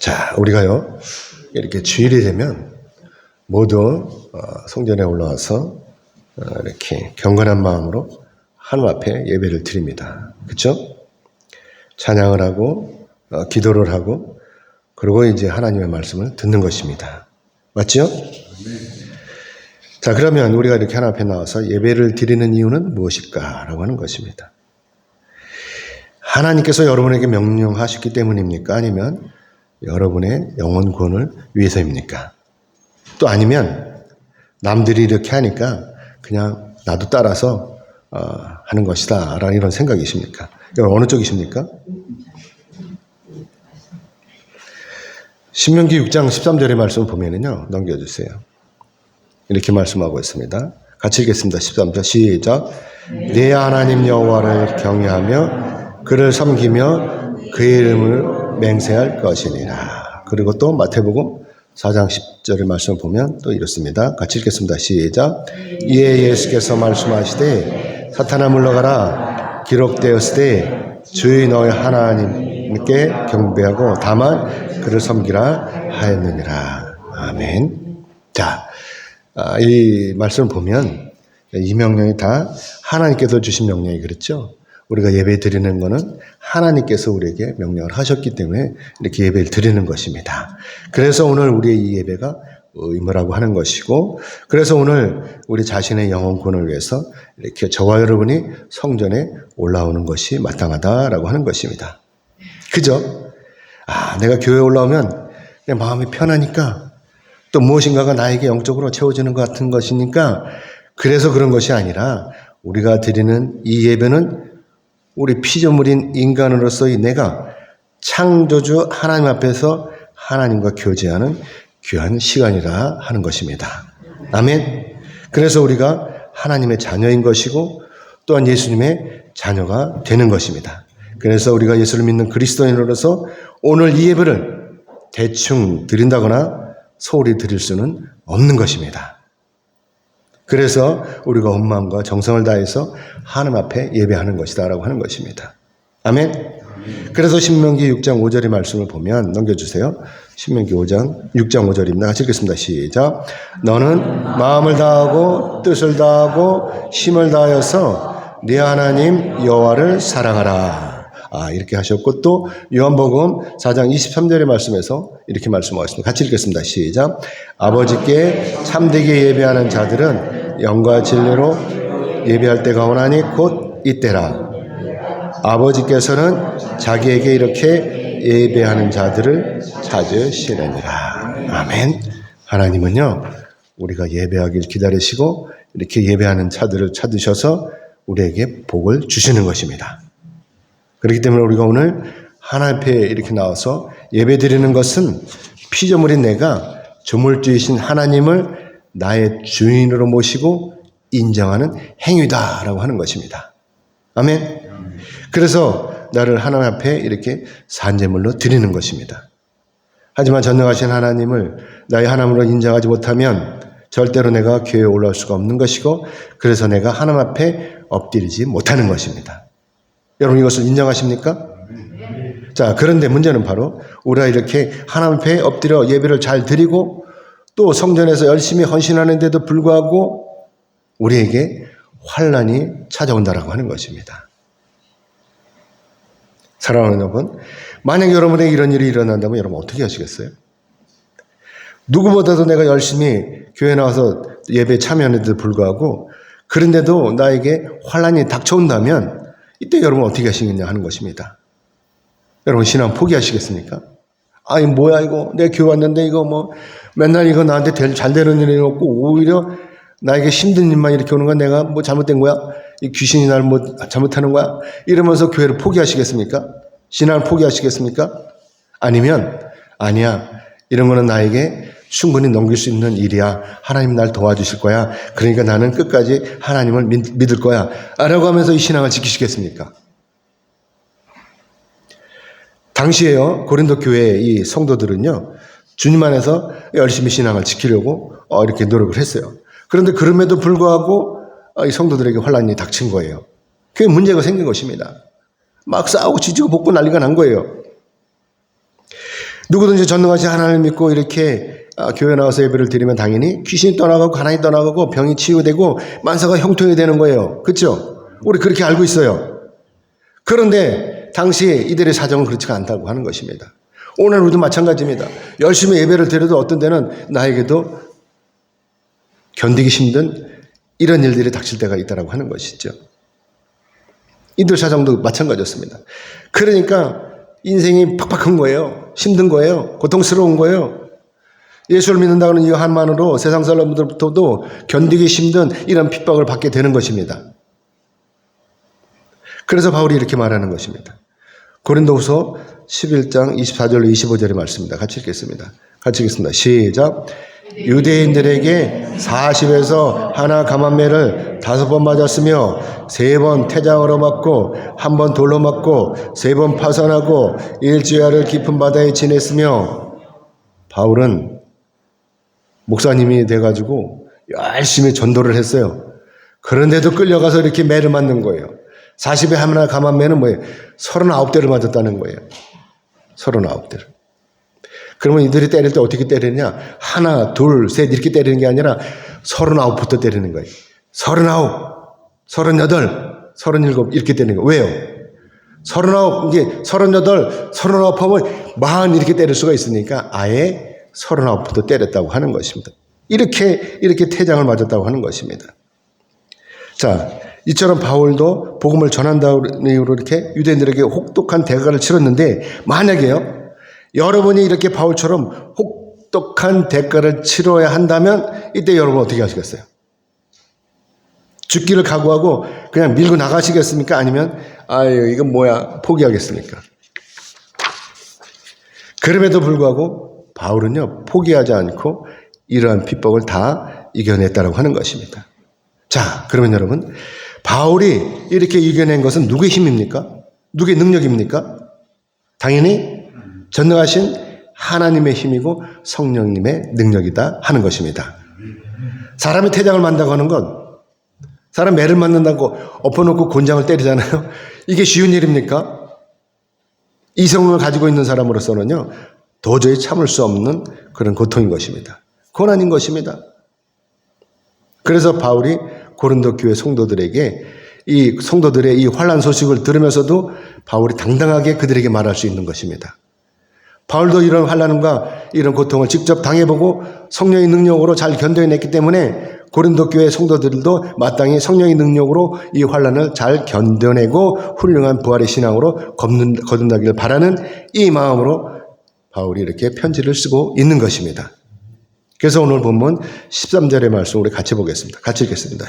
자, 우리가요, 이렇게 주일이 되면 모두 성전에 올라와서 이렇게 경건한 마음으로 하나님 앞에 예배를 드립니다. 그렇죠? 찬양을 하고 기도를 하고 그리고 이제 하나님의 말씀을 듣는 것입니다. 맞죠? 자, 그러면 우리가 이렇게 하나님 앞에 나와서 예배를 드리는 이유는 무엇일까라고 하는 것입니다. 하나님께서 여러분에게 명령하셨기 때문입니까? 아니면 여러분의 영혼 구원을 위해서입니까? 또 아니면 남들이 이렇게 하니까 그냥 나도 따라서 하는 것이다 라는 이런 생각이십니까? 여러분 어느 쪽이십니까? 신명기 6장 13절의 말씀을 보면은요, 넘겨주세요. 이렇게 말씀하고 있습니다. 같이 읽겠습니다. 13절 시작. 내 하나님 여호와를 경외하며 그를 섬기며 그의 이름을 맹세할 것이니라. 그리고 또 마태복음 4장 10절의 말씀을 보면 또 이렇습니다. 같이 읽겠습니다. 시작. 이에 예수께서 말씀하시되 사탄아 물러가라. 기록되었으되 주의 너의 하나님께 경배하고 다만 그를 섬기라 하였느니라. 아멘. 자, 이 말씀을 보면 이 명령이 다 하나님께서 주신 명령이 그렇죠. 우리가 예배 드리는 것은 하나님께서 우리에게 명령을 하셨기 때문에 이렇게 예배를 드리는 것입니다. 그래서 오늘 우리의 이 예배가 의무라고 하는 것이고, 그래서 오늘 우리 자신의 영혼권을 위해서 이렇게 저와 여러분이 성전에 올라오는 것이 마땅하다라고 하는 것입니다. 그죠? 내가 교회에 올라오면 내 마음이 편하니까 또 무엇인가가 나에게 영적으로 채워지는 것 같은 것이니까 그래서 그런 것이 아니라 우리가 드리는 이 예배는 우리 피조물인 인간으로서의 내가 창조주 하나님 앞에서 하나님과 교제하는 귀한 시간이라 하는 것입니다. 아멘. 그래서 우리가 하나님의 자녀인 것이고 또한 예수님의 자녀가 되는 것입니다. 그래서 우리가 예수를 믿는 그리스도인으로서 오늘 이 예배를 대충 드린다거나 소홀히 드릴 수는 없는 것입니다. 그래서 우리가 온 마음과 정성을 다해서 하나님 앞에 예배하는 것이다 라고 하는 것입니다. 아멘. 그래서 신명기 6장 5절의 말씀을 보면 넘겨주세요. 신명기 6장 5절입니다. 같이 읽겠습니다. 시작. 너는 마음을 다하고 뜻을 다하고 힘을 다하여서 네 하나님 여호와를 사랑하라. 이렇게 하셨고 또 요한복음 4장 23절의 말씀에서 이렇게 말씀하셨습니다. 같이 읽겠습니다. 시작. 아버지께 참되게 예배하는 자들은 영과 진리로 예배할 때가 오나니 곧 이때라. 아버지께서는 자기에게 이렇게 예배하는 자들을 찾으시느니라. 아멘. 하나님은요, 우리가 예배하길 기다리시고 이렇게 예배하는 자들을 찾으셔서 우리에게 복을 주시는 것입니다. 그렇기 때문에 우리가 오늘 하나님 앞에 이렇게 나와서 예배 드리는 것은 피조물인 내가 조물주이신 하나님을 나의 주인으로 모시고 인정하는 행위다라고 하는 것입니다. 아멘. 그래서 나를 하나님 앞에 이렇게 산제물로 드리는 것입니다. 하지만 전능하신 하나님을 나의 하나님으로 인정하지 못하면 절대로 내가 교회에 올라올 수가 없는 것이고 그래서 내가 하나님 앞에 엎드리지 못하는 것입니다. 여러분 이것을 인정하십니까? 자, 그런데 문제는 바로 우리가 이렇게 하나님 앞에 엎드려 예배를 잘 드리고 또 성전에서 열심히 헌신하는데도 불구하고 우리에게 환난이 찾아온다라고 하는 것입니다. 사랑하는 여러분, 만약 여러분에게 이런 일이 일어난다면 여러분 어떻게 하시겠어요? 누구보다도 내가 열심히 교회에 나와서 예배에 참여하는데도 불구하고 그런데도 나에게 환난이 닥쳐온다면 이때 여러분 어떻게 하시겠냐 하는 것입니다. 여러분 신앙 포기하시겠습니까? 아니 뭐야 이거 내가 교회 왔는데 이거 뭐 맨날 이거 나한테 잘 되는 일이 없고 오히려 나에게 힘든 일만 이렇게 오는 건 내가 뭐 잘못된 거야? 이 귀신이 날 뭐 잘못하는 거야? 이러면서 교회를 포기하시겠습니까? 신앙을 포기하시겠습니까? 아니면 아니야 이런 거는 나에게 충분히 넘길 수 있는 일이야. 하나님 날 도와주실 거야. 그러니까 나는 끝까지 하나님을 믿을 거야. 라고 하면서 이 신앙을 지키시겠습니까? 당시에요. 고린도 교회의 이 성도들은요. 주님 안에서 열심히 신앙을 지키려고 이렇게 노력을 했어요. 그런데 그럼에도 불구하고 이 성도들에게 환난이 닥친 거예요. 그게 문제가 생긴 것입니다. 막 싸우고 지지고 볶고 난리가 난 거예요. 누구든지 전능하신 하나님을 믿고 이렇게 교회 나와서 예배를 드리면 당연히 귀신이 떠나가고 가난이 떠나가고 병이 치유되고 만사가 형통이 되는 거예요. 그렇죠? 우리 그렇게 알고 있어요. 그런데 당시에 이들의 사정은 그렇지가 않다고 하는 것입니다. 오늘 우리도 마찬가지입니다. 열심히 예배를 드려도 어떤 때는 나에게도 견디기 힘든 이런 일들이 닥칠 때가 있다고 하는 것이죠. 이들 사정도 마찬가지였습니다. 그러니까 인생이 팍팍한 거예요. 힘든 거예요. 고통스러운 거예요. 예수를 믿는다는 이유 한만으로 세상 사람들부터도 견디기 힘든 이런 핍박을 받게 되는 것입니다. 그래서 바울이 이렇게 말하는 것입니다. 고린도후서 11장 24절로 25절의 말씀입니다. 같이 읽겠습니다. 같이 읽겠습니다. 시작. 유대인들에게 40에서 하나 감한매를 5번 맞았으며 3번 태장으로 맞고 1번 돌로 맞고 3번 파선하고 일주야를 깊은 바다에 지냈으며 바울은 목사님이 돼가지고 열심히 전도를 했어요. 그런데도 끌려가서 이렇게 매를 맞는 거예요. 40에 하나 감한매는 뭐예요? 39대를 맞았다는 거예요. 39대를. 그러면 이들이 때릴 때 어떻게 때리느냐? 하나, 둘, 셋 이렇게 때리는 게 아니라 39부터 때리는 거예요. 39, 38, 37 이렇게 때리는 거예요. 왜요? 39, 이게 38, 39 하면 40 이렇게 때릴 수가 있으니까 아예 39부터 때렸다고 하는 것입니다. 이렇게 태장을 맞았다고 하는 것입니다. 자, 이처럼 바울도 복음을 전한다는 이유로 이렇게 유대인들에게 혹독한 대가를 치렀는데 만약에요, 여러분이 이렇게 바울처럼 혹독한 대가를 치러야 한다면 이때 여러분 어떻게 하시겠어요? 죽기를 각오하고 그냥 밀고 나가시겠습니까? 아니면 아유 이건 뭐야 포기하겠습니까? 그럼에도 불구하고 바울은요 포기하지 않고 이러한 핍박을 다 이겨냈다고 하는 것입니다. 자, 그러면 여러분 바울이 이렇게 이겨낸 것은 누구의 힘입니까? 누구의 능력입니까? 당연히 전능하신 하나님의 힘이고 성령님의 능력이다 하는 것입니다. 사람이 태장을 만다고 하는 건 사람 매를 맞는다고 엎어놓고 곤장을 때리잖아요. 이게 쉬운 일입니까? 이성을 가지고 있는 사람으로서는요 도저히 참을 수 없는 그런 고통인 것입니다. 고난인 것입니다. 그래서 바울이 고린도 교회 성도들에게 이 성도들의 이 환난 소식을 들으면서도 바울이 당당하게 그들에게 말할 수 있는 것입니다. 바울도 이런 환난과 이런 고통을 직접 당해보고 성령의 능력으로 잘 견뎌냈기 때문에 고린도 교회 성도들도 마땅히 성령의 능력으로 이 환난을 잘 견뎌내고 훌륭한 부활의 신앙으로 거듭나기를 바라는 이 마음으로 바울이 이렇게 편지를 쓰고 있는 것입니다. 그래서 오늘 본문 13절의 말씀 우리 같이 보겠습니다. 같이 읽겠습니다.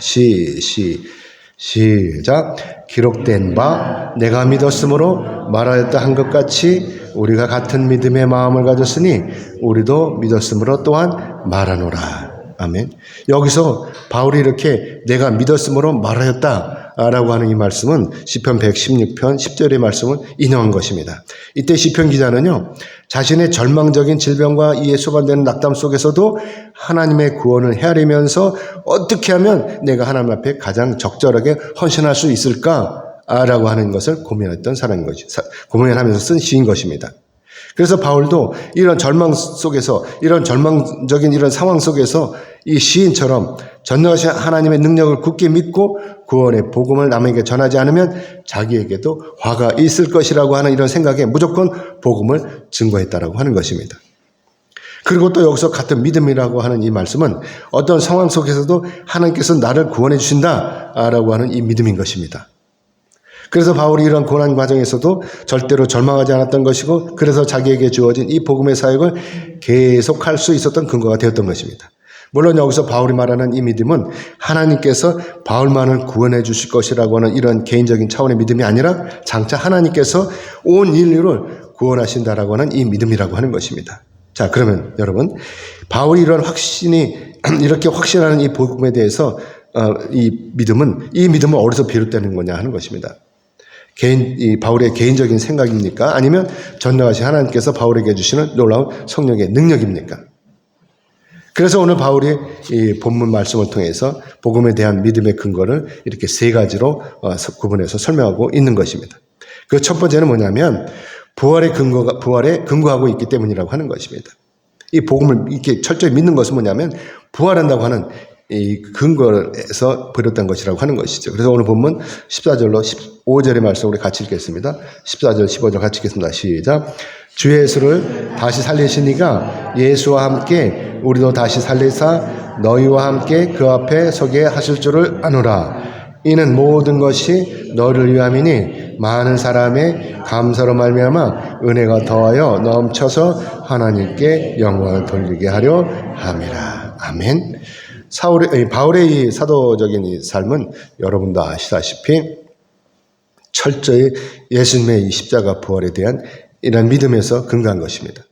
시작. 기록된 바 내가 믿었으므로 말하였다 한 것 같이 우리가 같은 믿음의 마음을 가졌으니 우리도 믿었으므로 또한 말하노라. 아멘. 여기서 바울이 이렇게 내가 믿었으므로 말하였다라고 하는 이 말씀은 시편 116편 10절의 말씀을 인용한 것입니다. 이때 시편 기자는요 자신의 절망적인 질병과 이에 소반되는 낙담 속에서도 하나님의 구원을 헤아리면서 어떻게 하면 내가 하나님 앞에 가장 적절하게 헌신할 수 있을까라고 하는 것을 고민했던 사람인 것이 고민하면서 쓴 시인 것입니다. 그래서 바울도 이런 절망 속에서 이런 절망적인 이런 상황 속에서 이 시인처럼 전능하신 하나님의 능력을 굳게 믿고 구원의 복음을 남에게 전하지 않으면 자기에게도 화가 있을 것이라고 하는 이런 생각에 무조건 복음을 증거했다라고 하는 것입니다. 그리고 또 여기서 같은 믿음이라고 하는 이 말씀은 어떤 상황 속에서도 하나님께서 나를 구원해 주신다라고 하는 이 믿음인 것입니다. 그래서 바울이 이런 고난 과정에서도 절대로 절망하지 않았던 것이고 그래서 자기에게 주어진 이 복음의 사역을 계속할 수 있었던 근거가 되었던 것입니다. 물론 여기서 바울이 말하는 이 믿음은 하나님께서 바울만을 구원해 주실 것이라고 하는 이런 개인적인 차원의 믿음이 아니라 장차 하나님께서 온 인류를 구원하신다라고 하는 이 믿음이라고 하는 것입니다. 자, 그러면 여러분 바울이 이런 이렇게 확신하는 이 복음에 대해서 이 믿음은 어디서 비롯되는 거냐 하는 것입니다. 이 바울의 개인적인 생각입니까? 아니면 전능하신 하나님께서 바울에게 주시는 놀라운 성령의 능력입니까? 그래서 오늘 바울이 이 본문 말씀을 통해서 복음에 대한 믿음의 근거를 이렇게 세 가지로 구분해서 설명하고 있는 것입니다. 그 첫 번째는 뭐냐면 부활에 근거하고 있기 때문이라고 하는 것입니다. 이 복음을 이렇게 철저히 믿는 것은 뭐냐면 부활한다고 하는 이 근거에서 버렸던 것이라고 하는 것이죠. 그래서 오늘 본문 14절로 15절의 말씀 우리 같이 읽겠습니다. 14절 15절 같이 읽겠습니다. 시작. 주 예수를 다시 살리시니가 예수와 함께 우리도 다시 살리사 너희와 함께 그 앞에 서게 하실 줄을 아노라. 이는 모든 것이 너를 위함이니 많은 사람의 감사로 말미암아 은혜가 더하여 넘쳐서 하나님께 영광을 돌리게 하려 함이라. 아멘. 바울의 이 사도적인 이 삶은 여러분도 아시다시피 철저히 예수님의 이 십자가 부활에 대한 이런 믿음에서 근거한 것입니다.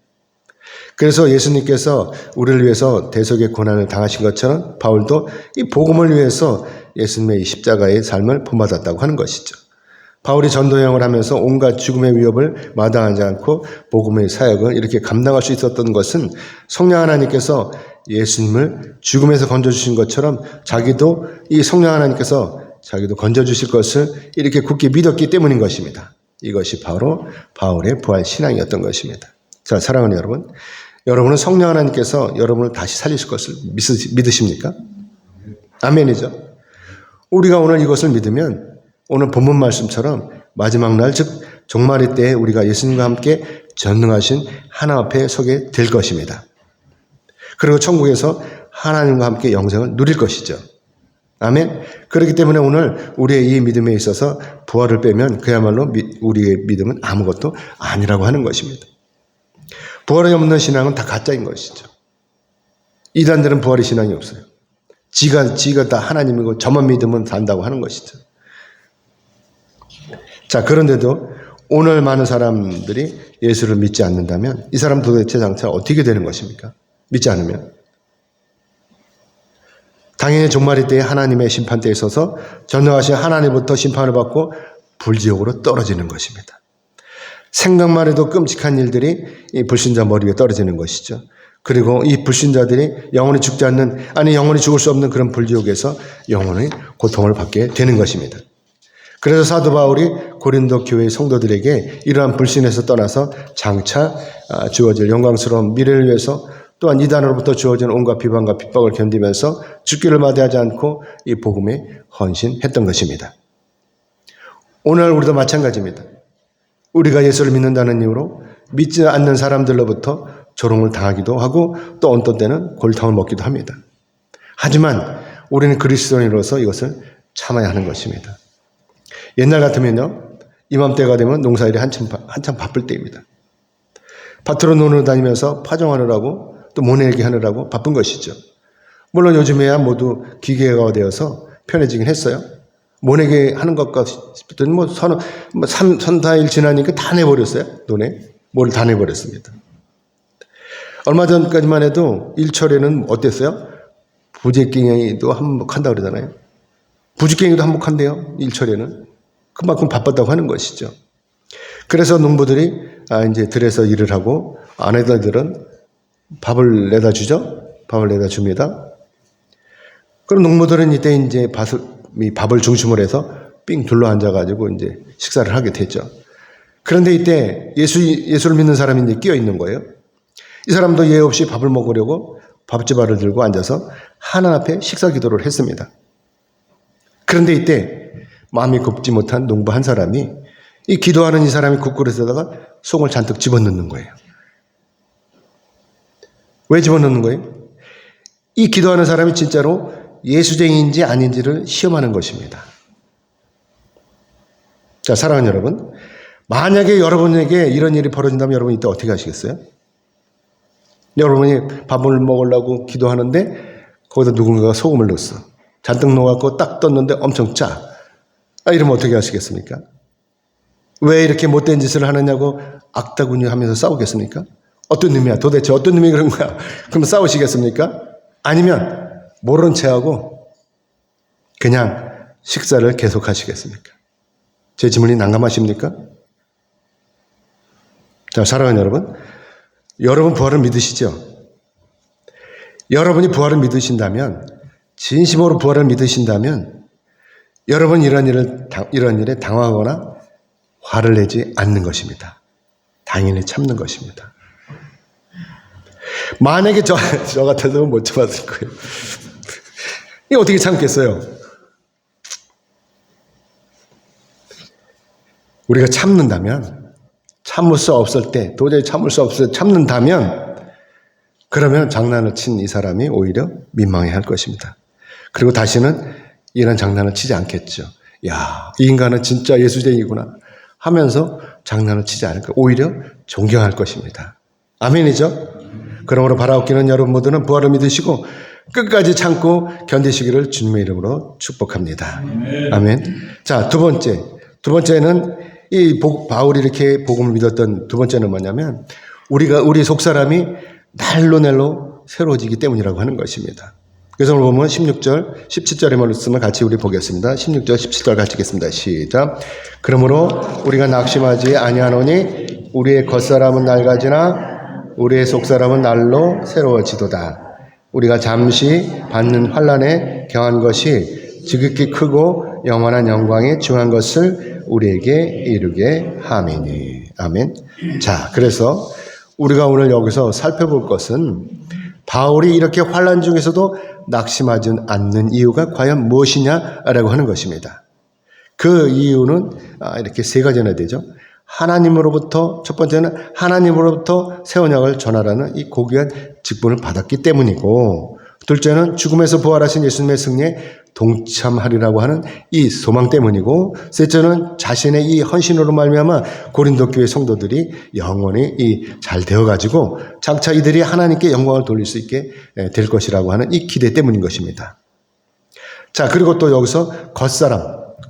그래서 예수님께서 우리를 위해서 대속의 고난을 당하신 것처럼 바울도 이 복음을 위해서 예수님의 이 십자가의 삶을 본받았다고 하는 것이죠. 바울이 전도여행을 하면서 온갖 죽음의 위협을 마다하지 않고 복음의 사역을 이렇게 감당할 수 있었던 것은 성령 하나님께서 예수님을 죽음에서 건져주신 것처럼 자기도 이 성령 하나님께서 자기도 건져주실 것을 이렇게 굳게 믿었기 때문인 것입니다. 이것이 바로 바울의 부활 신앙이었던 것입니다. 자, 사랑하는 여러분, 여러분은 성령 하나님께서 여러분을 다시 살리실 것을 믿으십니까? 아멘이죠. 우리가 오늘 이것을 믿으면 오늘 본문 말씀처럼 마지막 날 즉 종말의 때에 우리가 예수님과 함께 전능하신 하나님 앞에 서게 될 것입니다. 그리고 천국에서 하나님과 함께 영생을 누릴 것이죠. 아멘. 그렇기 때문에 오늘 우리의 이 믿음에 있어서 부활을 빼면 그야말로 우리의 믿음은 아무것도 아니라고 하는 것입니다. 부활이 없는 신앙은 다 가짜인 것이죠. 이단들은 부활의 신앙이 없어요. 지가 다 하나님이고 저만 믿으면 산다고 하는 것이죠. 자, 그런데도 오늘 많은 사람들이 예수를 믿지 않는다면 이 사람 도대체 장차 어떻게 되는 것입니까? 믿지 않으면. 당연히 종말의 때에 하나님의 심판대에 서서 전능하신 하나님부터 심판을 받고 불지옥으로 떨어지는 것입니다. 생각만 해도 끔찍한 일들이 이 불신자 머리 위에 떨어지는 것이죠. 그리고 이 불신자들이 영원히 죽지 않는, 아니 영원히 죽을 수 없는 그런 불지옥에서 영원히 고통을 받게 되는 것입니다. 그래서 사도 바울이 고린도 교회의 성도들에게 이러한 불신에서 떠나서 장차 주어질 영광스러운 미래를 위해서 또한 이단으로부터 주어진 온갖 비방과 핍박을 견디면서 죽기를 마다하지 않고 이 복음에 헌신했던 것입니다. 오늘 우리도 마찬가지입니다. 우리가 예수를 믿는다는 이유로 믿지 않는 사람들로부터 조롱을 당하기도 하고 또 어떤 때는 골탕을 먹기도 합니다. 하지만 우리는 그리스도인으로서 이것을 참아야 하는 것입니다. 옛날 같으면요, 이맘때가 되면 농사일이 한참 바쁠 때입니다. 밭으로 논으로 다니면서 파종하느라고 또 모내기 하느라고 바쁜 것이죠. 물론 요즘에야 모두 기계가 되어서 편해지긴 했어요. 모내기 하는 것과 싶더니 선 4일 지나니까 다 내버렸어요. 논에 모를 다 내버렸습니다. 얼마 전까지만 해도 일철에는 어땠어요? 부직갱이도 한몫한다고 그러잖아요. 부직갱이도 한몫한대요. 일철에는. 그만큼 바빴다고 하는 것이죠. 그래서 농부들이 이제 들에서 일을 하고 아내들은 밥을 내다 주죠. 밥을 내다 줍니다. 그럼 농부들은 이때 이제 밥을 중심으로 해서 삥 둘러 앉아가지고 이제 식사를 하게 되죠. 그런데 이때 예수를 믿는 사람이 이제 끼어 있는 거예요. 이 사람도 예의 없이 밥을 먹으려고 밥집알을 들고 앉아서 하나님 앞에 식사 기도를 했습니다. 그런데 이때 마음이 곱지 못한 농부 한 사람이 이 기도하는 이 사람이 국그릇에다가 송을 잔뜩 집어넣는 거예요. 왜 집어넣는 거예요? 이 기도하는 사람이 진짜로 예수쟁이인지 아닌지를 시험하는 것입니다. 자, 사랑하는 여러분, 만약에 여러분에게 이런 일이 벌어진다면 여러분이 이때 어떻게 하시겠어요? 여러분이 밥을 먹으려고 기도하는데 거기다 누군가가 소금을 넣었어. 잔뜩 넣어갖고 딱 떴는데 엄청 짜. 이러면 어떻게 하시겠습니까? 왜 이렇게 못된 짓을 하느냐고 악다구니 하면서 싸우겠습니까? 어떤 놈이야? 도대체 어떤 놈이 그런 거야? 그럼 싸우시겠습니까? 아니면 모른 체하고 그냥 식사를 계속하시겠습니까? 제 질문이 난감하십니까? 자, 사랑하는 여러분, 여러분 부활을 믿으시죠? 여러분이 부활을 믿으신다면, 진심으로 부활을 믿으신다면 여러분 이런 일에 당황하거나 화를 내지 않는 것입니다. 당연히 참는 것입니다. 만약에 저 같아도 못 참았을 거예요. 이거 어떻게 참겠어요? 우리가 참는다면, 참을 수 없을 때, 도저히 참을 수 없을 때 참는다면, 그러면 장난을 친 이 사람이 오히려 민망해할 것입니다. 그리고 다시는 이런 장난을 치지 않겠죠. 야, 이 인간은 진짜 예수쟁이구나 하면서 장난을 치지 않을 까 오히려 존경할 것입니다. 아멘이죠? 그러므로 바라옵기는 여러분 모두는 부활을 믿으시고 끝까지 참고 견디시기를 주님의 이름으로 축복합니다. 아멘. 자, 두 번째는 이 바울이 이렇게 복음을 믿었던 두 번째는 뭐냐면 우리 속사람이 날로 새로워지기 때문이라고 하는 것입니다. 그래서 오늘 보면 16절, 17절의 말씀을 같이 우리 보겠습니다. 16절, 17절 같이 읽겠습니다. 시작. 그러므로 우리가 낙심하지 아니하노니 우리의 겉사람은 낡아지나 우리의 속사람은 날로 새로워지도다. 우리가 잠시 받는 환난에 경한 것이 지극히 크고 영원한 영광에 중한 것을 우리에게 이루게 함이니. 아멘. 자, 그래서 우리가 오늘 여기서 살펴볼 것은 바울이 이렇게 환난 중에서도 낙심하지 않는 이유가 과연 무엇이냐라고 하는 것입니다. 그 이유는 이렇게 세 가지나 되죠. 하나님으로부터, 첫 번째는 하나님으로부터 새 언약을 전하라는 이 고귀한 직분을 받았기 때문이고, 둘째는 죽음에서 부활하신 예수님의 승리에 동참하리라고 하는 이 소망 때문이고, 셋째는 자신의 이 헌신으로 말미암아 고린도 교회 성도들이 영원히 잘 되어가지고 장차 이들이 하나님께 영광을 돌릴 수 있게 될 것이라고 하는 이 기대 때문인 것입니다. 자, 그리고 또 여기서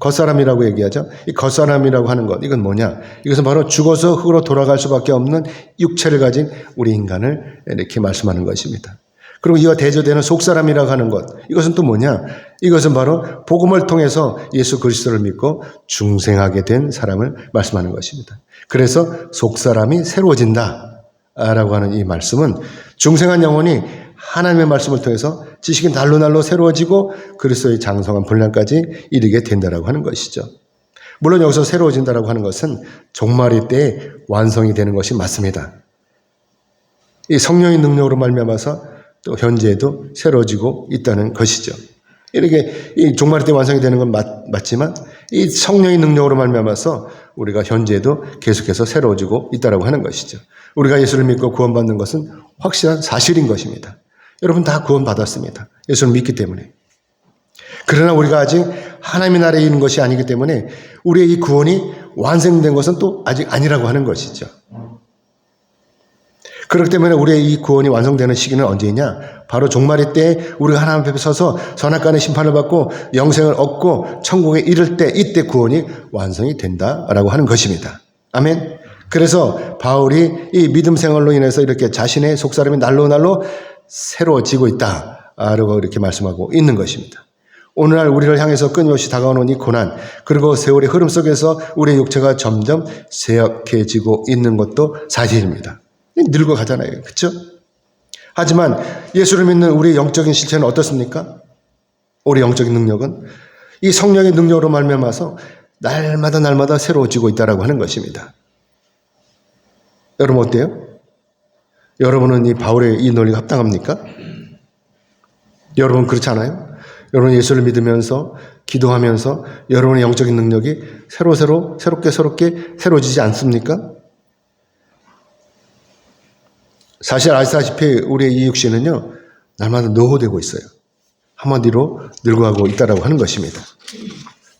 겉사람이라고 얘기하죠. 이 겉사람이라고 하는 것, 이건 뭐냐? 이것은 바로 죽어서 흙으로 돌아갈 수밖에 없는 육체를 가진 우리 인간을 이렇게 말씀하는 것입니다. 그리고 이와 대조되는 속사람이라고 하는 것, 이것은 또 뭐냐? 이것은 바로 복음을 통해서 예수 그리스도를 믿고 중생하게 된 사람을 말씀하는 것입니다. 그래서 속사람이 새로워진다 라고 하는 이 말씀은 중생한 영혼이 하나님의 말씀을 통해서 지식이 날로 새로워지고 그리스도의 장성한 분량까지 이르게 된다라고 하는 것이죠. 물론 여기서 새로워진다라고 하는 것은 종말의 때에 완성이 되는 것이 맞습니다. 이 성령의 능력으로 말미암아서 또 현재에도 새로워지고 있다는 것이죠. 이렇게 이 종말의 때 완성이 되는 건 맞지만 이 성령의 능력으로 말미암아서 우리가 현재에도 계속해서 새로워지고 있다라고 하는 것이죠. 우리가 예수를 믿고 구원받는 것은 확실한 사실인 것입니다. 여러분 다 구원받았습니다. 예수를 믿기 때문에. 그러나 우리가 아직 하나님의 나라에 있는 것이 아니기 때문에 우리의 이 구원이 완성된 것은 또 아직 아니라고 하는 것이죠. 그렇기 때문에 우리의 이 구원이 완성되는 시기는 언제냐? 바로 종말의 때에 우리가 하나님 앞에 서서 선악간의 심판을 받고 영생을 얻고 천국에 이를 때, 이때 구원이 완성이 된다라고 하는 것입니다. 아멘. 그래서 바울이 이 믿음 생활로 인해서 이렇게 자신의 속사람이 날로 새로워지고 있다라고 이렇게 말씀하고 있는 것입니다. 오늘날 우리를 향해서 끊임없이 다가오는 이 고난, 그리고 세월의 흐름 속에서 우리의 육체가 점점 쇠약해지고 있는 것도 사실입니다. 늙어가잖아요. 그렇죠? 하지만 예수를 믿는 우리의 영적인 실체는 어떻습니까? 우리 영적인 능력은 이 성령의 능력으로 말미암아서 날마다 새로워지고 있다라고 하는 것입니다. 여러분 어때요? 여러분은 이 바울의 이 논리가 합당합니까? 여러분 그렇지 않아요? 여러분 예수를 믿으면서 기도하면서 여러분의 영적인 능력이 새롭게 새로워지지 않습니까? 사실 아시다시피 우리의 이 육신은요 날마다 노후되고 있어요. 한마디로 늙어가고 있다라고 하는 것입니다.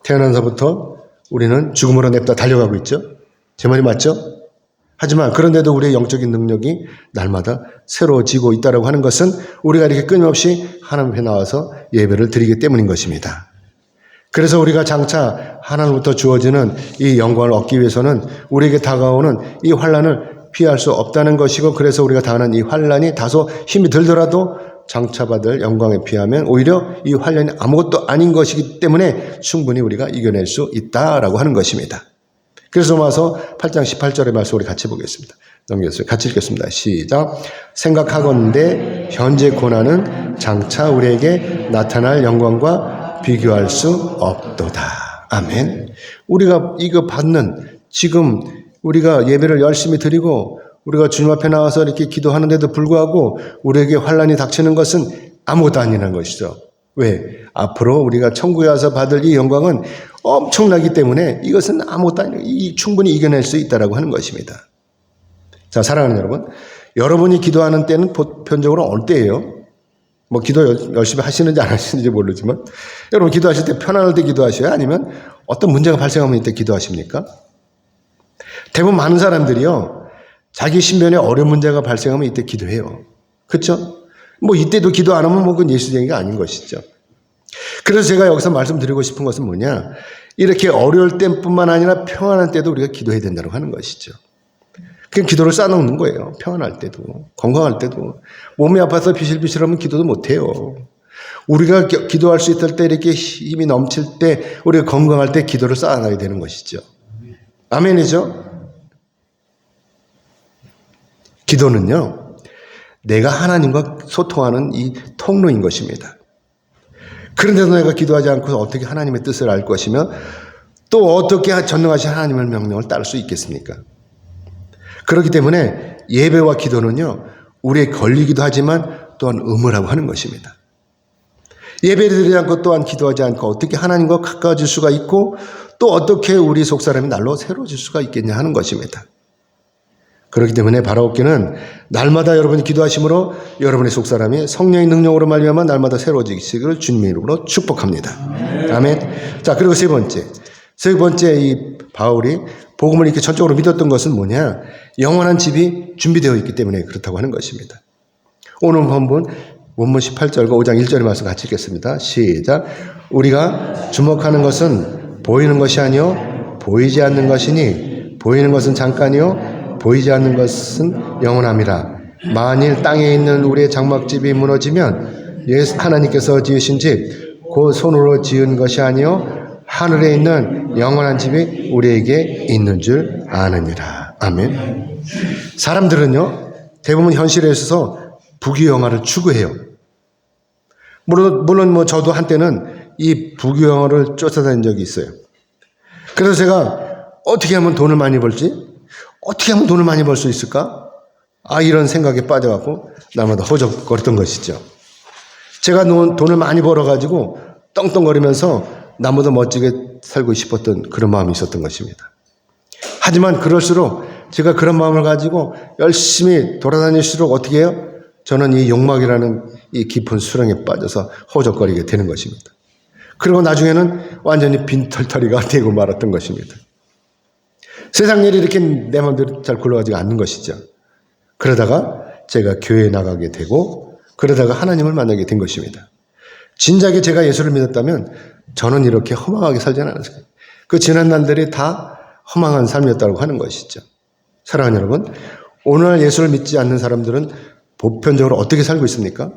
태어나서부터 우리는 죽음으로 냅다 달려가고 있죠. 제 말이 맞죠? 하지만 그런데도 우리의 영적인 능력이 날마다 새로워지고 있다라고 하는 것은 우리가 이렇게 끊임없이 하나님 앞에 나와서 예배를 드리기 때문인 것입니다. 그래서 우리가 장차 하나님부터 주어지는 이 영광을 얻기 위해서는 우리에게 다가오는 이 환난을 피할 수 없다는 것이고, 그래서 우리가 당하는 이 환난이 다소 힘이 들더라도 장차 받을 영광에 비하면 오히려 이 환난이 아무것도 아닌 것이기 때문에 충분히 우리가 이겨낼 수 있다라고 하는 것입니다. 그래서 와서 8장 18절의 말씀 우리 같이 보겠습니다. 넘겼어요. 같이 읽겠습니다. 시작. 생각하건대 현재 고난은 장차 우리에게 나타날 영광과 비교할 수 없도다. 아멘. 우리가 이거 받는 지금 우리가 예배를 열심히 드리고 우리가 주님 앞에 나와서 이렇게 기도하는데도 불구하고 우리에게 환난이 닥치는 것은 아무것도 아니라는 것이죠. 왜? 앞으로 우리가 천국에 와서 받을 이 영광은 엄청나기 때문에 이것은 아무것도 아니고 충분히 이겨낼 수 있다라고 하는 것입니다. 자, 사랑하는 여러분, 여러분이 기도하는 때는 보편적으로 어느 때예요? 뭐 기도 열심히 하시는지 안 하시는지 모르지만 여러분 기도하실 때 편안할 때 기도하셔요? 아니면 어떤 문제가 발생하면 이때 기도하십니까? 대부분 많은 사람들이요, 자기 신변에 어려운 문제가 발생하면 이때 기도해요. 그렇죠? 뭐 이때도 기도 안 하면 뭐 그건 예수쟁이가 아닌 것이죠. 그래서 제가 여기서 말씀드리고 싶은 것은 뭐냐, 이렇게 어려울 때뿐만 아니라 평안할 때도 우리가 기도해야 된다고 하는 것이죠. 그냥 기도를 쌓아놓는 거예요. 평안할 때도, 건강할 때도. 몸이 아파서 비실비실하면 기도도 못해요. 우리가 기도할 수 있을 때, 이렇게 힘이 넘칠 때, 우리가 건강할 때 기도를 쌓아놔야 되는 것이죠. 아멘이죠? 기도는요, 내가 하나님과 소통하는 이 통로인 것입니다. 그런데도 내가 기도하지 않고서 어떻게 하나님의 뜻을 알 것이며 또 어떻게 전능하신 하나님의 명령을 따를 수 있겠습니까? 그렇기 때문에 예배와 기도는요, 우리의 권리기도 하지만 또한 의무라고 하는 것입니다. 예배를 드리지 않고 또한 기도하지 않고 어떻게 하나님과 가까워질 수가 있고 또 어떻게 우리 속사람이 날로 새로워질 수가 있겠냐 하는 것입니다. 그렇기 때문에 바라옵기는 날마다 여러분이 기도하심으로 여러분의 속사람이 성령의 능력으로 말미암아 날마다 새로워지기를 주님의 이름으로 축복합니다. 아멘. 자, 그리고 세 번째 이 바울이 복음을 이렇게 전적으로 믿었던 것은 뭐냐? 영원한 집이 준비되어 있기 때문에 그렇다고 하는 것입니다. 오늘 본문 18절과 5장 1절의 말씀 같이 읽겠습니다. 시작. 우리가 주목하는 것은 보이는 것이 아니요 보이지 않는 것이니 보이는 것은 잠깐이요 보이지 않는 것은 영원함이라. 만일 땅에 있는 우리의 장막집이 무너지면 하나님께서 지으신 집 곧 손으로 지은 것이 아니요 하늘에 있는 영원한 집이 우리에게 있는 줄 아느니라. 아멘. 사람들은요, 대부분 현실에 있어서 부귀영화를 추구해요. 물론 뭐 저도 한때는 이 부귀영화를 쫓아다닌 적이 있어요. 그래서 제가 어떻게 하면 돈을 많이 벌지? 어떻게 하면 돈을 많이 벌 수 있을까? 이런 생각에 빠져갖고 날마다 허적거렸던 것이죠. 제가 돈을 많이 벌어가지고 떵떵거리면서 나보다 멋지게 살고 싶었던 그런 마음이 있었던 것입니다. 하지만 그럴수록 제가 그런 마음을 가지고 열심히 돌아다닐수록 어떻게 해요? 저는 이 욕망이라는 이 깊은 수렁에 빠져서 허적거리게 되는 것입니다. 그리고 나중에는 완전히 빈털터리가 되고 말았던 것입니다. 세상 일이 이렇게 내 마음대로 잘 굴러가지 않는 것이죠. 그러다가 제가 교회에 나가게 되고 그러다가 하나님을 만나게 된 것입니다. 진작에 제가 예수를 믿었다면 저는 이렇게 허망하게 살지 않았어요. 그 지난 날들이 다 허망한 삶이었다고 하는 것이죠. 사랑하는 여러분, 오늘 예수를 믿지 않는 사람들은 보편적으로 어떻게 살고 있습니까?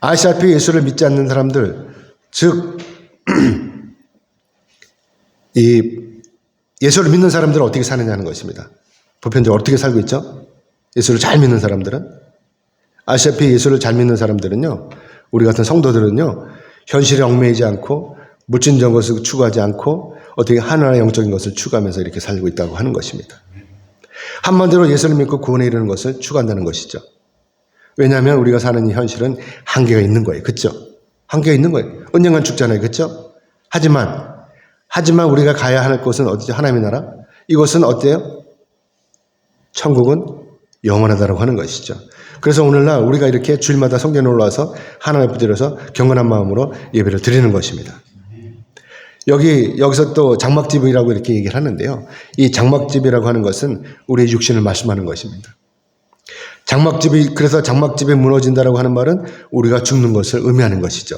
아시다시피 예수를 믿지 않는 사람들, 즉 이 예수를 믿는 사람들은 어떻게 사느냐는 것입니다. 보편적으로 어떻게 살고 있죠? 예수를 잘 믿는 사람들은? 아시다시피 예수를 잘 믿는 사람들은요, 우리 같은 성도들은요, 현실에 얽매이지 않고 물질적인 것을 추구하지 않고 어떻게 하나의 영적인 것을 추구하면서 이렇게 살고 있다고 하는 것입니다. 한마디로 예수를 믿고 구원에 이르는 것을 추구한다는 것이죠. 왜냐하면 우리가 사는 이 현실은 한계가 있는 거예요. 그렇죠? 한계가 있는 거예요. 언젠간 죽잖아요. 그렇죠? 하지만 우리가 가야 할 곳은 어디죠? 하나님의 나라. 이곳은 어때요? 천국은 영원하다고 하는 것이죠. 그래서 오늘날 우리가 이렇게 주일마다 성전에 올라와서 하나님 앞에 들어서 경건한 마음으로 예배를 드리는 것입니다. 여기서 또 장막집이라고 이렇게 얘기를 하는데요. 이 장막집이라고 하는 것은 우리의 육신을 말씀하는 것입니다. 그래서 장막집이 무너진다라고 하는 말은 우리가 죽는 것을 의미하는 것이죠.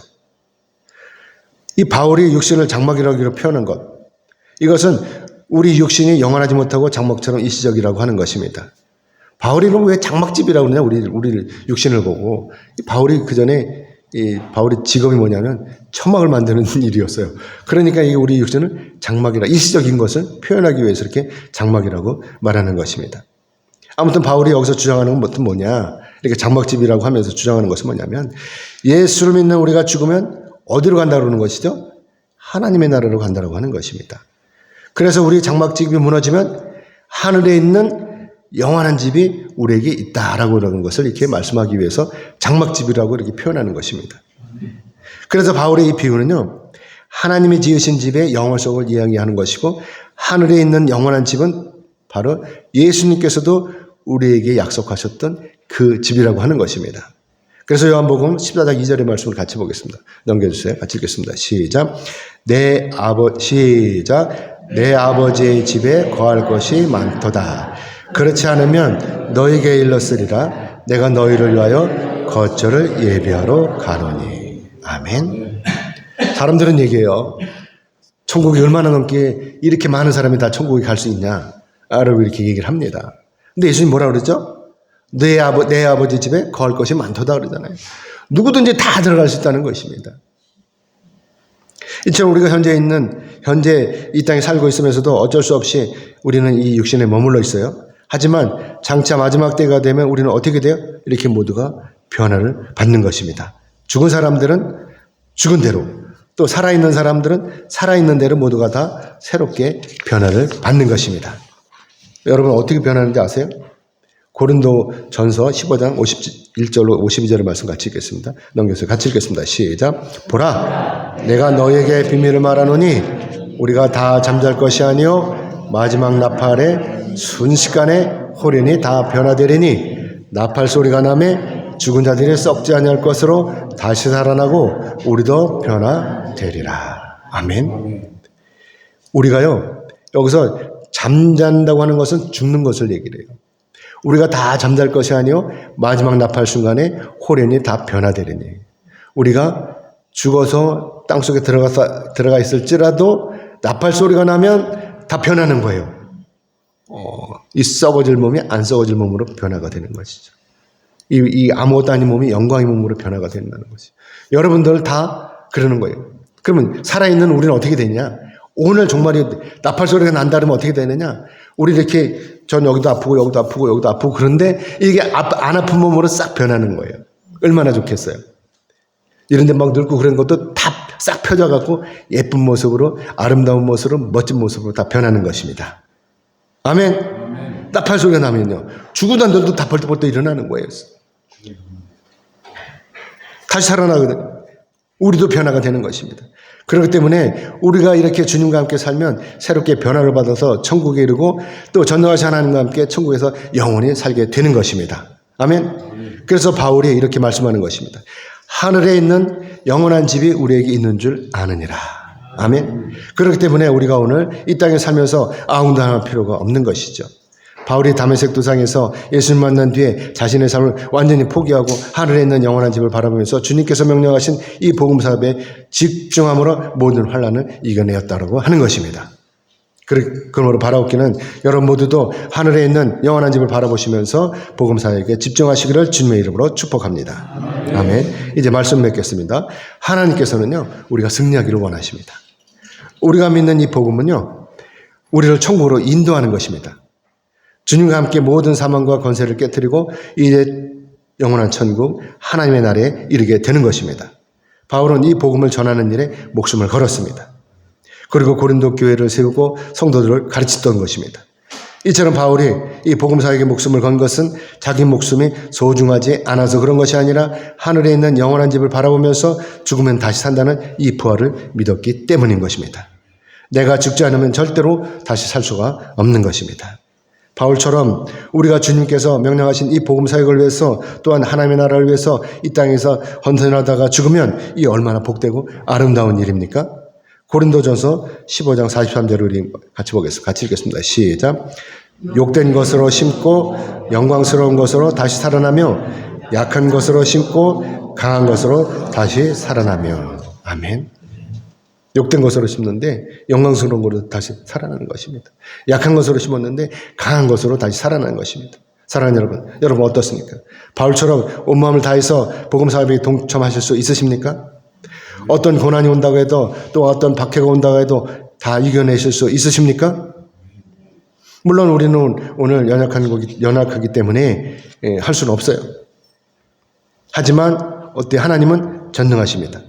이 바울이 육신을 장막이라고 표현한 것, 이것은 우리 육신이 영원하지 못하고 장막처럼 일시적이라고 하는 것입니다. 바울이 그럼 왜 장막집이라고 그러냐? 우리 육신을 보고. 바울이 그 전에 바울의 직업이 뭐냐면 천막을 만드는 일이었어요. 그러니까 이게 우리 육신을 장막이라, 일시적인 것을 표현하기 위해서 이렇게 장막이라고 말하는 것입니다. 아무튼 바울이 여기서 주장하는 것은 뭐냐? 이렇게 장막집이라고 하면서 주장하는 것은 뭐냐면 예수를 믿는 우리가 죽으면 어디로 간다고 그러는 것이죠? 하나님의 나라로 간다고 하는 것입니다. 그래서 우리 장막집이 무너지면 하늘에 있는 영원한 집이 우리에게 있다라고 그러는 것을 이렇게 말씀하기 위해서 장막집이라고 이렇게 표현하는 것입니다. 그래서 바울의 이 비유는요, 하나님이 지으신 집의 영원성을 이야기하는 것이고, 하늘에 있는 영원한 집은 바로 예수님께서도 우리에게 약속하셨던 그 집이라고 하는 것입니다. 그래서 요한복음 14장 2절의 말씀을 같이 보겠습니다. 넘겨주세요. 같이 읽겠습니다. 시작. 내 아버지의 집에 거할 것이 많도다. 그렇지 않으면 너에게 일렀으리라. 내가 너희를 위하여 거처를 예비하러 가노니. 아멘. 사람들은 얘기해요. 천국이 얼마나 넘게 이렇게 많은 사람이 다 천국에 갈 수 있냐? 라고 이렇게 얘기를 합니다. 근데 예수님 뭐라 그러죠? 내 아버지 집에 거할 것이 많도다 그러잖아요. 누구든지 다 들어갈 수 있다는 것입니다. 이처럼 우리가 현재 이 땅에 살고 있으면서도 어쩔 수 없이 우리는 이 육신에 머물러 있어요. 하지만 장차 마지막 때가 되면 우리는 어떻게 돼요? 이렇게 모두가 변화를 받는 것입니다. 죽은 사람들은 죽은 대로, 또 살아있는 사람들은 살아있는 대로 모두가 다 새롭게 변화를 받는 것입니다. 여러분 어떻게 변하는지 아세요? 고린도 전서 15장 51절로 52절의 말씀 같이 읽겠습니다. 넘겨서 같이 읽겠습니다. 시작. 보라, 내가 너에게 비밀을 말하노니 우리가 다 잠잘 것이 아니요 마지막 나팔에 순식간에 호련히 다 변화되리니 나팔 소리가 나매 죽은 자들이 썩지 아니할 것으로 다시 살아나고 우리도 변화되리라. 아멘. 우리가요, 여기서 잠잔다고 하는 것은 죽는 것을 얘기를 해요. 우리가 다 잠잘 것이 아니요 마지막 나팔 순간에 호련히 다 변화되리니, 우리가 죽어서 땅속에 들어가 있을지라도 나팔 소리가 나면 다 변하는 거예요. 이 썩어질 몸이 안 썩어질 몸으로 변화가 되는 것이죠. 이 아무것도 아닌 몸이 영광의 몸으로 변화가 된다는 것이죠. 여러분들 다 그러는 거예요. 그러면 살아있는 우리는 어떻게 되냐? 오늘 정말이 나팔 소리가 난다면 어떻게 되느냐? 우리 이렇게 전 여기도 아프고 여기도 아프고 여기도 아프고, 그런데 이게 안 아픈 몸으로 싹 변하는 거예요. 얼마나 좋겠어요. 이런데 막 늙고 그런 것도 다 싹 펴져갖고 예쁜 모습으로, 아름다운 모습으로, 멋진 모습으로 다 변하는 것입니다. 아멘. 나팔 소리가 나면요, 죽은 자들도 다 벌떡벌떡 일어나는 거예요. 다시 살아나거든요. 우리도 변화가 되는 것입니다. 그렇기 때문에 우리가 이렇게 주님과 함께 살면 새롭게 변화를 받아서 천국에 이르고, 또 전능하신 하나님과 함께 천국에서 영원히 살게 되는 것입니다. 아멘. 그래서 바울이 이렇게 말씀하는 것입니다. 하늘에 있는 영원한 집이 우리에게 있는 줄 아느니라. 아멘. 그렇기 때문에 우리가 오늘 이 땅에 살면서 아웅당할 필요가 없는 것이죠. 바울이 다메섹 도상에서 예수님 만난 뒤에 자신의 삶을 완전히 포기하고 하늘에 있는 영원한 집을 바라보면서 주님께서 명령하신 이 복음 사업에 집중함으로 모든 환난을 이겨내었다고 하는 것입니다. 그러므로 바라옵기는 여러분 모두도 하늘에 있는 영원한 집을 바라보시면서 복음 사역에 집중하시기를 주님의 이름으로 축복합니다. 아멘. 이제 말씀 맺겠습니다. 하나님께서는요, 우리가 승리하기를 원하십니다. 우리가 믿는 이 복음은요, 우리를 천국으로 인도하는 것입니다. 주님과 함께 모든 사망과 권세를 깨뜨리고 이제 영원한 천국 하나님의 나라에 이르게 되는 것입니다. 바울은 이 복음을 전하는 일에 목숨을 걸었습니다. 그리고 고린도 교회를 세우고 성도들을 가르치던 것입니다. 이처럼 바울이 이 복음 사역에 목숨을 건 것은 자기 목숨이 소중하지 않아서 그런 것이 아니라 하늘에 있는 영원한 집을 바라보면서 죽으면 다시 산다는 이 부활을 믿었기 때문인 것입니다. 내가 죽지 않으면 절대로 다시 살 수가 없는 것입니다. 바울처럼 우리가 주님께서 명령하신 이 복음 사역을 위해서, 또한 하나님의 나라를 위해서 이 땅에서 헌신하다가 죽으면 이 얼마나 복되고 아름다운 일입니까? 고린도전서 15장 43절을 같이 보겠습니다. 같이 읽겠습니다. 시작. 욕된 것으로 심고 영광스러운 것으로 다시 살아나며 약한 것으로 심고 강한 것으로 다시 살아나며. 아멘. 욕된 것으로 심는데 영광스러운 것으로 다시 살아나는 것입니다. 약한 것으로 심었는데 강한 것으로 다시 살아나는 것입니다. 사랑하는 여러분 어떻습니까? 바울처럼 온 마음을 다해서 복음 사역에 동참하실 수 있으십니까? 어떤 고난이 온다고 해도, 또 어떤 박해가 온다고 해도 다 이겨내실 수 있으십니까? 물론 우리는 오늘 연약하기 때문에 할 수는 없어요. 하지만 하나님은 전능하십니다.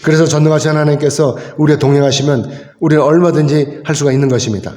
그래서 전능하신 하나님께서 우리와 동행하시면 우리는 얼마든지 할 수가 있는 것입니다.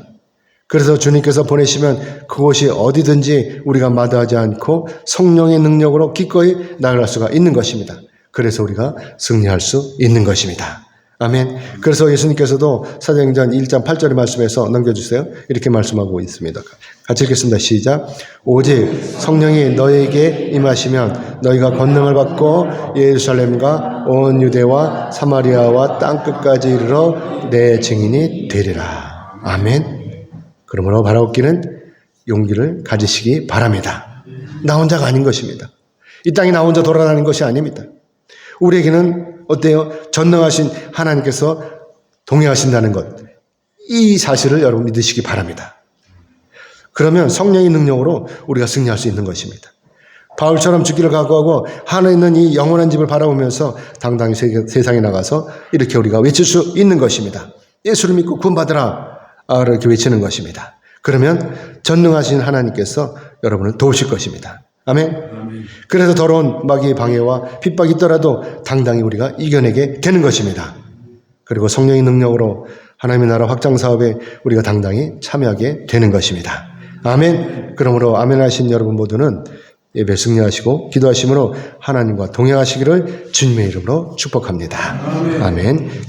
그래서 주님께서 보내시면 그곳이 어디든지 우리가 마다하지 않고 성령의 능력으로 기꺼이 나아갈 수가 있는 것입니다. 그래서 우리가 승리할 수 있는 것입니다. 아멘. 그래서 예수님께서도 사도행전 1장 8절의 말씀에서 넘겨주세요. 이렇게 말씀하고 있습니다. 같이 읽겠습니다. 시작. 오직 성령이 너희에게 임하시면 너희가 권능을 받고 예루살렘과 온 유대와 사마리아와 땅끝까지 이르러 내 증인이 되리라. 아멘. 그러므로 바라옵기는 용기를 가지시기 바랍니다. 나 혼자가 아닌 것입니다. 이 땅에 나 혼자 돌아다니는 것이 아닙니다. 우리에게는 어때요? 전능하신 하나님께서 동행하신다는 것. 이 사실을 여러분 믿으시기 바랍니다. 그러면 성령의 능력으로 우리가 승리할 수 있는 것입니다. 바울처럼 죽기를 각오하고 하늘에 있는 이 영원한 집을 바라보면서 당당히 세상에 나가서 이렇게 우리가 외칠 수 있는 것입니다. 예수를 믿고 구원받으라. 이렇게 외치는 것입니다. 그러면 전능하신 하나님께서 여러분을 도우실 것입니다. 아멘. 그래서 더러운 마귀의 방해와 핍박이 있더라도 당당히 우리가 이겨내게 되는 것입니다. 그리고 성령의 능력으로 하나님의 나라 확장 사업에 우리가 당당히 참여하게 되는 것입니다. 아멘. 그러므로 아멘 하신 여러분 모두는 예배 승리하시고 기도하심으로 하나님과 동행하시기를 주님의 이름으로 축복합니다. 아멘.